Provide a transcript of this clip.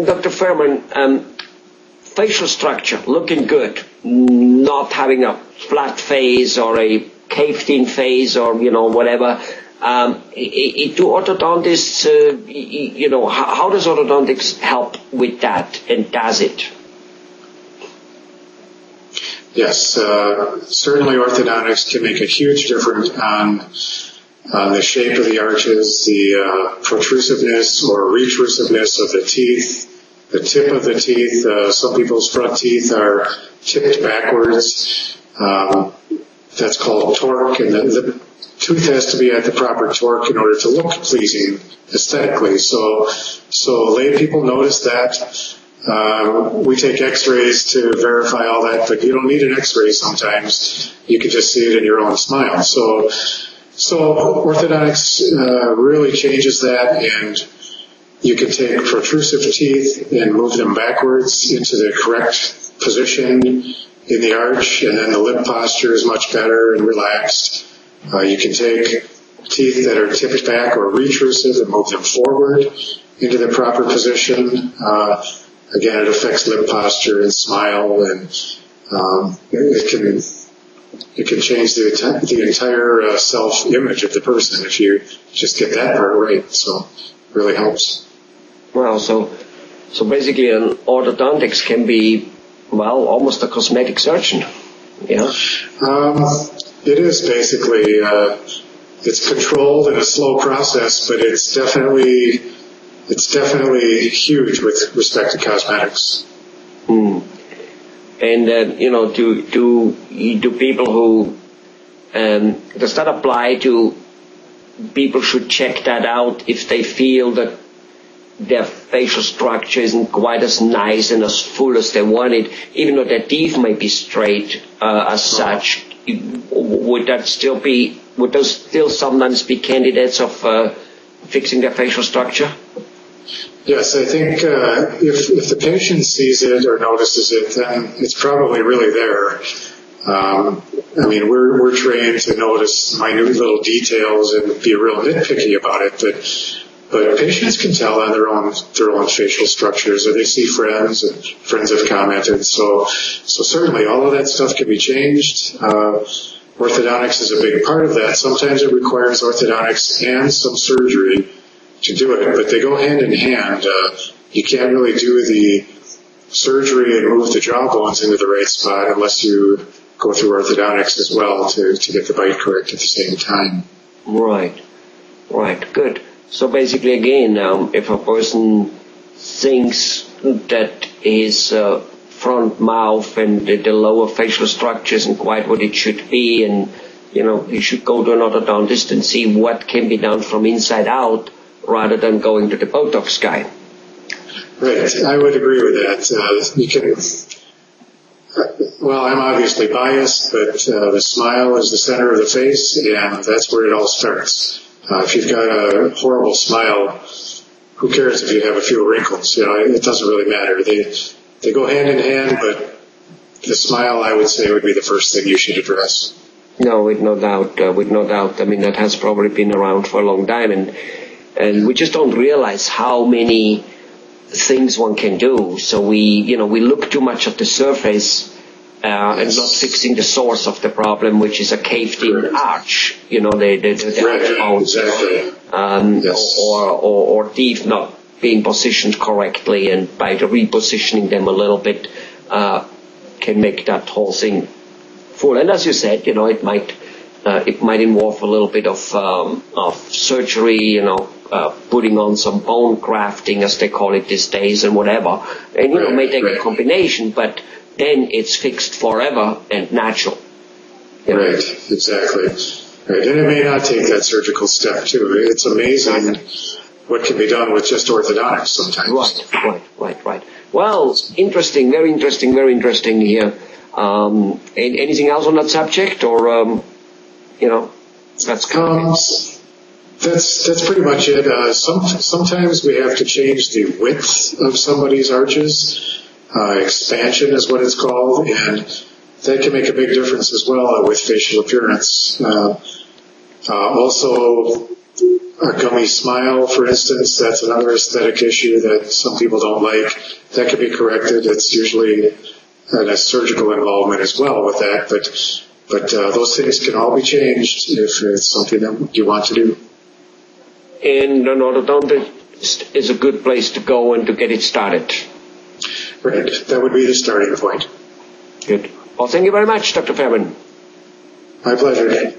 Dr. Fehrman, facial structure, looking good, not having a flat face or a caved-in face or, whatever. Do orthodontists, how does orthodontics help with that, and does it? Yes, certainly orthodontics can make a huge difference on the shape of the arches, the protrusiveness or retrusiveness of the teeth, the tip of the teeth. Some people's front teeth are tipped backwards. That's called torque, and the tooth has to be at the proper torque in order to look pleasing aesthetically. So lay people notice that. We take x-rays to verify all that, but you don't need an x-ray sometimes. You can just see it in your own smile. So orthodontics really changes that, and you can take protrusive teeth and move them backwards into the correct position in the arch, and then the lip posture is much better and relaxed. You can take teeth that are tipped back or retrusive and move them forward into the proper position. Again, it affects lip posture and smile, and it can change the entire self-image of the person if you just get that part right. So it really helps. Well, so basically an orthodontics can be, almost a cosmetic surgeon. Yeah. It is basically, it's controlled and a slow process, but it's definitely huge with respect to cosmetics. And do people who does that apply to people should check that out if they feel that their facial structure isn't quite as nice and as full as they want it, even though their teeth might be straight as such? Would those still sometimes be candidates of fixing their facial structure? Yes, I think if the patient sees it or notices it, then it's probably really there. We're trained to notice minute little details and be real nitpicky about it, but patients can tell on their own facial structures, or they see friends, and friends have commented. So certainly all of that stuff can be changed. Orthodontics is a big part of that. Sometimes it requires orthodontics and some surgery to do it, but they go hand in hand. You can't really do the surgery and move the jawbones into the right spot unless you go through orthodontics as well to get the bite correct at the same time. Right, good. So basically, again, if a person thinks that his front mouth and the lower facial structure isn't quite what it should be, and he should go to an orthodontist and see what can be done from inside out, rather than going to the Botox guy. Right, I would agree with that. I'm obviously biased, but the smile is the center of the face, and that's where it all starts. If you've got a horrible smile, who cares if you have a few wrinkles? It doesn't really matter. They go hand in hand, but the smile, I would say, would be the first thing you should address. No, with no doubt. That has probably been around for a long time, and we just don't realize how many things one can do. So we look too much at the surface and not fixing the source of the problem, which is a caved-in arch. The arch bones, exactly. or teeth not being positioned correctly, and by the repositioning them a little bit can make that whole thing full. And as you said, it might involve a little bit of surgery, putting on some bone grafting, as they call it these days, and whatever. And, may take a combination, but then it's fixed forever and natural. Right, exactly. Right, and it may not take that surgical step, too. It's amazing what can be done with just orthodontics sometimes. Right. Well, interesting, very interesting here. Anything else on that subject, or, that's kind of That's pretty much it. Sometimes we have to change the width of somebody's arches. Expansion is what it's called, and that can make a big difference as well with facial appearance. Also, A gummy smile, for instance, that's another aesthetic issue that some people don't like. That can be corrected. It's usually a surgical involvement as well with that, but those things can all be changed if it's something that you want to do. And an orthodontist is a good place to go and to get it started. Right. That would be the starting point. Good. Well, thank you very much, Dr. Fehrman. My pleasure.